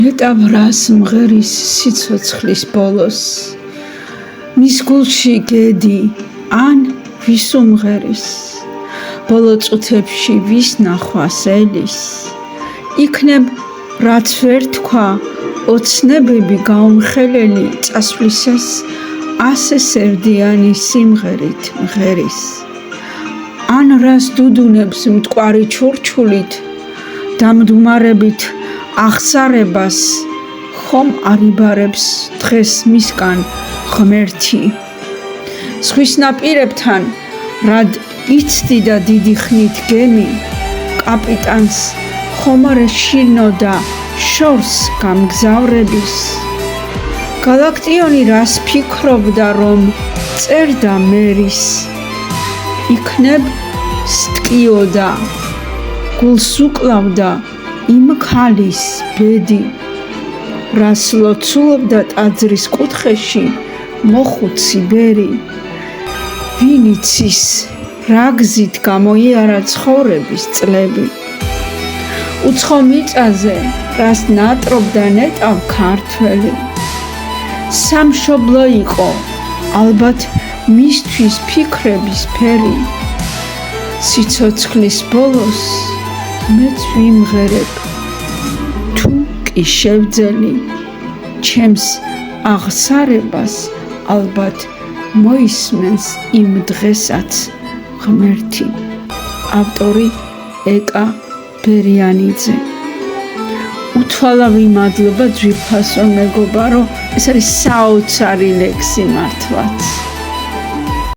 მეტავრას მღერის სიცოცხლის ბოლოს მის გულში გედი ან ვის უმღერის ბოლო წუთებში ვის ნახვას ელის იქნებ რაც ვერ თქვა ოცნებები გაუმხელელი წასვლისას ასე სევდიანი სიმღერით მღერის ან რას დუდუნებს მტკვარი ჩურჩულით დამდგმარებით აღსარებას ხომ არიბარებს დღეს მისგან ღმერთი ზღვის ნაპირებთან რად იცდი და დიდი ხნით გემი კაპიტანს ხომ არ ეშინოდა შორს გამგზავრების გალაქტიონი რას ფიქრობდა რომ წერდა მერის იქნებ სტკიოდა გულს უკლავდა იმ ქალის ბედი რას ლოცულობდა ტაძრის კუთხეში მოხუცი ბერი ვინ იცის რა გზით გამოიარა ცხოვრების წლები უცხო მიწაზე რას ნატრობდა ნეტავ ქართველი სამშობლო იყო ალბათ მისთვის ფიქრების ფერი სიცოცხლის ბოლოს მეც ვიმღერებ თუ კი შევძელი ჩემს აღსარებას ალბათ მოისმენს იმ დღესაც ღმერთი ავტორი ეკა ბერიანიძე უთვალავი მადლობა ძვირფასო მეგობარო ეს არის საოცარი ლექსი მართლაც